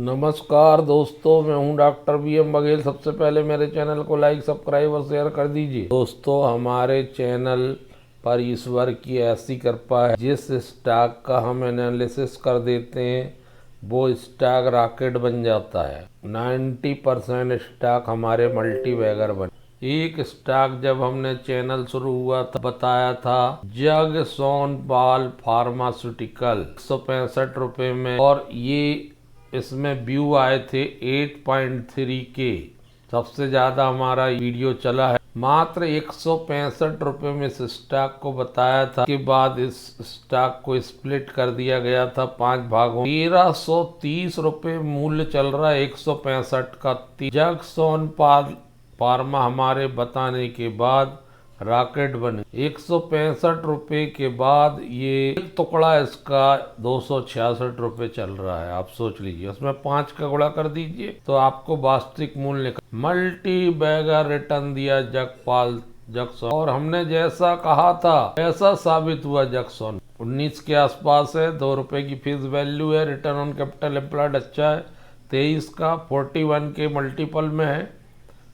नमस्कार दोस्तों, मैं हूं डॉक्टर BM बघेल। सबसे पहले मेरे चैनल को लाइक, सब्सक्राइब और शेयर कर दीजिए। दोस्तों, हमारे चैनल पर ईश्वर की ऐसी कृपा है, जिस स्टॉक का हम एनालिसिस कर देते हैं वो स्टॉक रॉकेट बन जाता है। 90% स्टॉक हमारे मल्टी बैगर बने। एक स्टॉक जब हमने चैनल शुरू हुआ था बताया था जगसोनपाल फार्मास्यूटिकल, 165 रुपये में, और ये इसमें व्यू आए थे 8.3 के। सबसे ज़्यादा हमारा वीडियो चला है। मात्र 165 रुपये में इस स्टॉक को बताया था। के बाद इस स्टॉक को स्प्लिट कर दिया गया था 5 भागों। 1330 रुपये मूल्य चल रहा है 165 का। जगसोनपाल फार्मा हमारे बताने के बाद रॉकेट बने। 165 रुपये के बाद ये एक टुकड़ा इसका 266 रुपये चल रहा है। आप सोच लीजिए, उसमें 5 का गुणा कर दीजिए तो आपको वास्तविक मूल्य मल्टी बैगर रिटर्न दिया जगसोन। और हमने जैसा कहा था ऐसा साबित हुआ। जगसोन 19 के आसपास है, 2 रुपये की फेस वैल्यू है, रिटर्न ऑन कैपिटल एम्प्लॉयड अच्छा है, 23 का, 41 के मल्टीपल में है,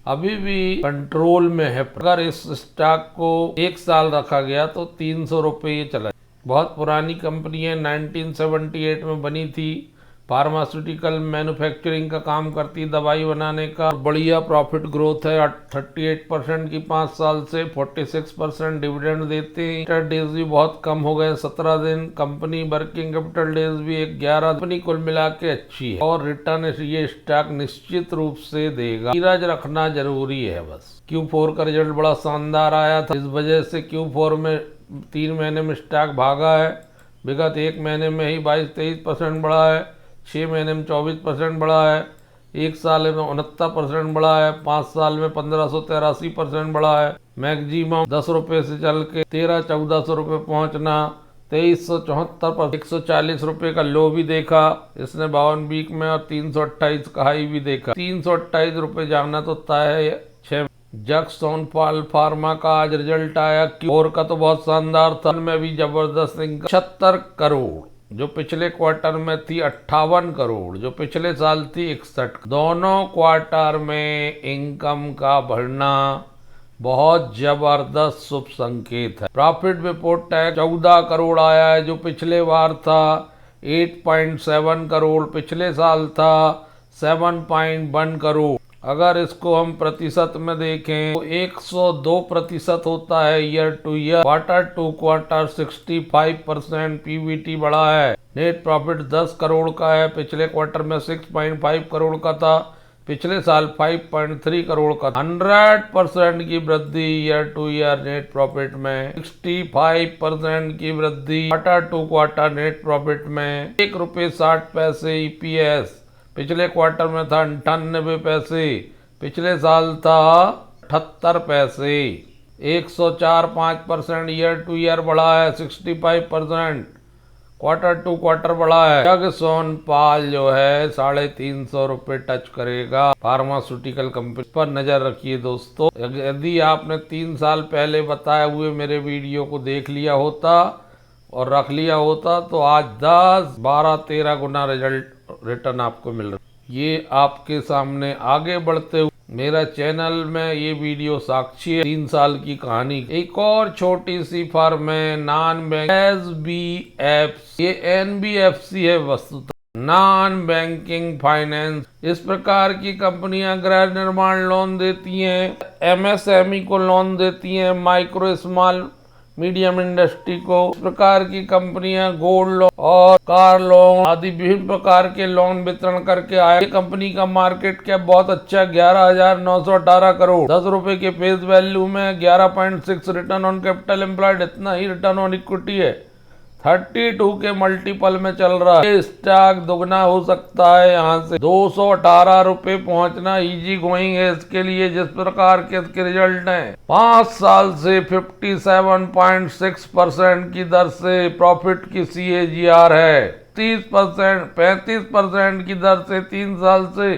अभी भी कंट्रोल में है। अगर इस स्टॉक को 1 साल रखा गया तो 300 रुपये चला। बहुत पुरानी कंपनी है, 1978 में बनी थी। फार्मास्यूटिकल मैन्युफैक्चरिंग का काम करती, दवाई बनाने का। बढ़िया प्रॉफिट ग्रोथ है 38% की 5 साल से। 46% डिविडेंड देते हैं। डेज भी बहुत कम हो गए, 17 दिन। कंपनी वर्किंग कैपिटल डेज भी 11। कंपनी कुल मिला के अच्छी है और रिटर्न ये स्टॉक निश्चित रूप से देगा। धीरज रखना जरूरी है बस। Q4 का रिजल्ट बड़ा शानदार आया था, इस वजह से Q4 में 3 महीने में स्टॉक भागा है। विगत 1 महीने में ही 22-23% बढ़ा है, 6 महीने में 24% बढ़ा है, 1 साल में 69% बढ़ा है, 5 साल में 1583% बढ़ा है। मैक्सिमम 10 रुपये से चल के 1300-1400 रुपये पहुँचना, 2374 पर 140 रुपये का लो भी देखा इसने 52 वीक में, और 328 का हाई भी देखा। 328 रुपये जाना तो तय है। 6 जगसोनपाल फार्मा का आज रिजल्ट आया। Q4 का तो बहुत शानदार था, में भी जबरदस्त। 76 करोड़ जो पिछले क्वार्टर में थी, 58 करोड़ जो पिछले साल थी, 61। दोनों क्वार्टर में इनकम का बढ़ना बहुत जबरदस्त शुभ संकेत है। प्रॉफिट बिफोर टैक्स 14 करोड़ आया है, जो पिछले बार था 8.7 करोड़, पिछले साल था 7.1 करोड़। अगर इसको हम प्रतिशत में देखें तो 102% होता है year to year. Quarter to quarter 65% PBT बढ़ा है। नेट प्रॉफिट 10 करोड़ का है, पिछले क्वार्टर में 6.5 करोड़ का था, पिछले साल 5.3 करोड़ का। 100% की वृद्धि year to year net profit में। 65% की वृद्धि quarter to quarter net profit में। ₹1.60 EPS पिछले क्वार्टर में था 98 पैसे, पिछले साल था 78 पैसे। 104.5% ईयर टू ईयर बढ़ा है, 65% क्वार्टर टू क्वार्टर बढ़ा है। जगसोनपाल जो है 350 रुपये टच करेगा। फार्मास्यूटिकल कंपनी पर नजर रखिए दोस्तों। यदि आपने 3 साल पहले बताए हुए मेरे वीडियो को देख लिया होता और रख लिया होता तो आज 10, 12, 13 गुना रिटर्न आपको मिल रहा है। ये आपके सामने आगे बढ़ते हुए मेरा चैनल में ये वीडियो साक्षी है 3 साल की कहानी। एक और छोटी सी फर्म है नॉन बैंक SBFC, ये NBFC है वस्तुतः, नॉन बैंकिंग फाइनेंस। इस प्रकार की कंपनियां गृह निर्माण लोन देती हैं, MSME को लोन देती हैं, माइक्रो स्मॉल मीडियम इंडस्ट्री को। इस प्रकार की कंपनियां गोल्ड लोन और कार लोन आदि विभिन्न प्रकार के लोन वितरण करके आए। कंपनी का मार्केट कैप बहुत अच्छा, 11,918 करोड़, 10 रुपए के फेस वैल्यू में, 11.6 रिटर्न ऑन कैपिटल एम्प्लॉयड, इतना ही रिटर्न ऑन इक्विटी है, 32 के मल्टीपल में चल रहा है। स्टॉक दुगना हो सकता है, यहाँ से 218 रुपये पहुंचना इजी गोइंग है इसके लिए। जिस प्रकार के इसके रिजल्ट हैं, 5 साल से 57.6% की दर से प्रॉफिट की CAGR है, 35% की दर से 3 साल से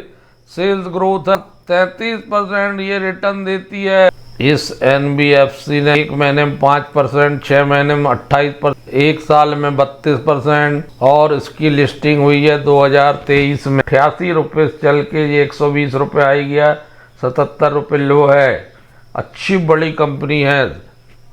सेल्स ग्रोथ है, 33% ये रिटर्न देती है। इस NBFC ने 1 महीने में 5%, 6 महीने में 28%। एक साल में 32%, और इसकी लिस्टिंग हुई है 2023 में। 88 रुपये से चल के ये 120 रुपये आई गया, 77 रुपये लो है। अच्छी बड़ी कंपनी है,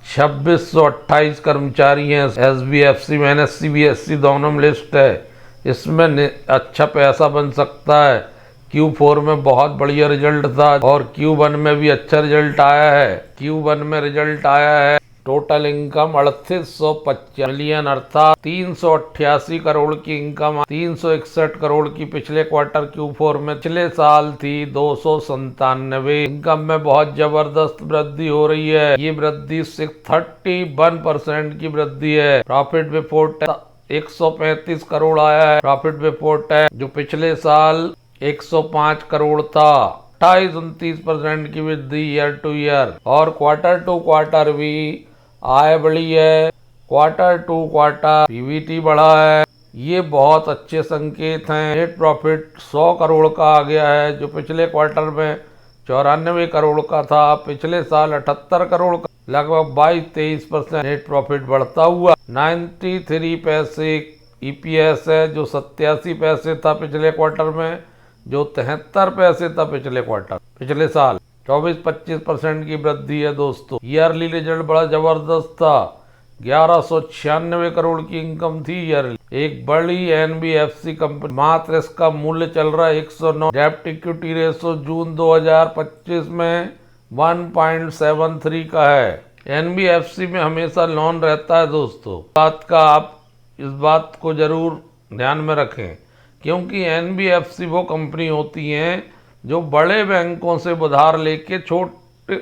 2628 कर्मचारी हैं। SBFC में NSE BSE दोनों में लिस्ट है, इसमें अच्छा पैसा बन सकता है। Q4 में बहुत बढ़िया रिजल्ट था और Q1 में भी अच्छा रिजल्ट आया है। Q1 में रिजल्ट आया है, टोटल इनकम 3825 मिलियन अर्थात 388 करोड़ की इनकम, 361 करोड़ की पिछले क्वार्टर Q4 में। पिछले साल थी 297। इनकम में बहुत जबरदस्त वृद्धि हो रही है, ये वृद्धि 31% की वृद्धि है। प्रॉफिट बिफोर टैक्स 135 करोड़ आया है, प्रॉफिट बिफोर टैक्स जो पिछले साल 105 करोड़ था। 28-29% की वृद्धि ईयर टू ईयर, और क्वार्टर टू क्वार्टर भी आय बढ़ी है। क्वार्टर टू क्वार्टर PBT बढ़ा है, ये बहुत अच्छे संकेत हैं। नेट प्रॉफिट 100 करोड़ का आ गया है, जो पिछले क्वार्टर में 94 करोड़ का था। पिछले साल 78 करोड़ का, लगभग 22-23% नेट प्रॉफिट बढ़ता हुआ। 93 पैसे EPS है, जो 87 पैसे था पिछले क्वार्टर में, जो 73 पैसे था पिछले साल। 24-25% की वृद्धि है दोस्तों। ईयरली रिजल्ट बड़ा जबरदस्त था, 1196 करोड़ की इनकम थी ईयरली। एक बड़ी NBFC कंपनी, मात्र इसका मूल्य चल रहा है 109। डेब्ट इक्विटी रेशो जून 2025 में 1.73 का है। NBFC में हमेशा लोन रहता है दोस्तों, आप इस बात को जरूर ध्यान में रखें, क्योंकि NBFC वो कंपनी होती हैं जो बड़े बैंकों से उधार लेके छोटे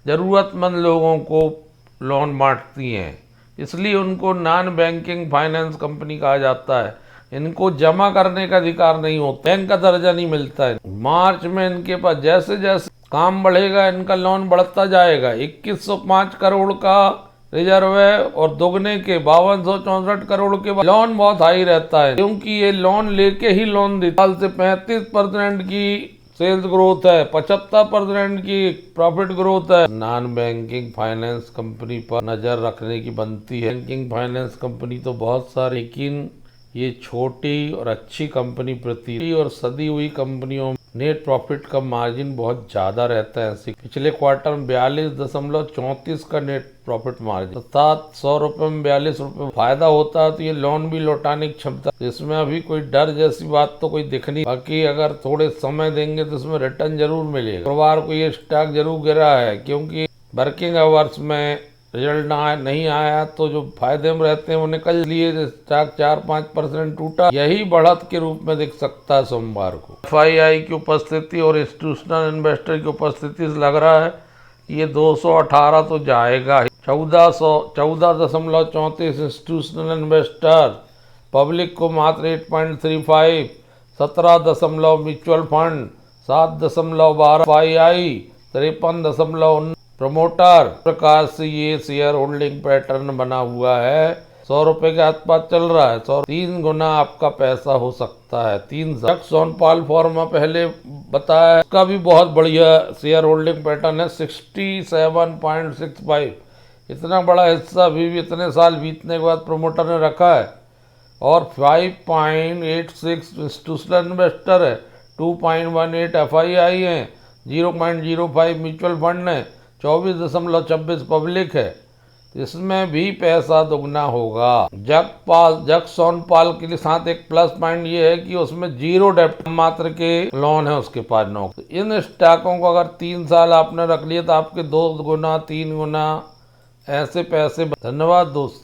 ज़रूरतमंद लोगों को लोन बांटती हैं, इसलिए उनको नॉन बैंकिंग फाइनेंस कंपनी कहा जाता है। इनको जमा करने का अधिकार नहीं होता, बैंक का दर्जा नहीं मिलता है। मार्च में इनके पास जैसे जैसे काम बढ़ेगा, इनका लोन बढ़ता जाएगा। 2105 करोड़ का रिजर्व है, और दोगुने के 5264 करोड़ के लोन बहुत हाई रहता है, क्योंकि ये लोन लेके ही लोन देता है। साल से 35% की सेल्स ग्रोथ है, 75% की प्रॉफिट ग्रोथ है। नॉन बैंकिंग फाइनेंस कंपनी पर नजर रखने की बनती है। बैंकिंग फाइनेंस कंपनी तो बहुत सारी, लेकिन ये छोटी और अच्छी कंपनी प्रति और सदी हुई कंपनियों में नेट प्रॉफिट का मार्जिन बहुत ज्यादा रहता है। पिछले क्वार्टर में 42.34 का नेट प्रॉफिट मार्जिन, अर्थात 100 रुपये में 42 रुपये फायदा होता है। तो ये लोन भी लौटाने की क्षमता, इसमें अभी कोई डर जैसी बात तो कोई दिख नहीं। बाकी अगर थोड़े समय देंगे तो इसमें रिटर्न जरूर मिलेगा। शुक्रवार को ये स्टॉक जरूर गिरा है, क्योंकि वर्किंग आवर्स में रिजल्ट नहीं आया, तो जो फायदे में रहते हैं वो निकल लिए। स्टॉक 4-5% टूटा, यही बढ़त के रूप में दिख सकता है सोमवार को। FII की उपस्थिति और इंस्टीट्यूशनल इन्वेस्टर की उपस्थिति से लग रहा है ये 218 तो जाएगा ही। 14.34 इंस्टीट्यूशनल इन्वेस्टर, पब्लिक को मात्र 8.35, 17 म्यूचुअल फंड, 7.12 FII, 53.19 प्रमोटर। प्रकार से ये शेयर होल्डिंग पैटर्न बना हुआ है। 100 रुपए के आसपास चल रहा है। 3 गुना आपका पैसा हो सकता है। 3 सोनपाल फॉर्मा पहले बताया, इसका भी बहुत बढ़िया शेयर होल्डिंग पैटर्न है, 67.65। इतना बड़ा हिस्सा अभी भी इतने साल बीतने के बाद प्रमोटर ने रखा है। और 5.86 इंस्टीट्यूशनल इन्वेस्टर है, 2.18 FII है, 0.05 म्यूचुअल फंड है, 24.26 पब्लिक है। इसमें भी पैसा दुगना होगा। जग सोनपाल के लिए साथ एक प्लस पॉइंट ये है कि उसमें 0 डेब्ट मात्र के लोन है उसके पास। तो इन स्टॉकों को अगर 3 साल आपने रख लिया तो आपके 2 गुना 3 गुना ऐसे पैसे। धन्यवाद दोस्त।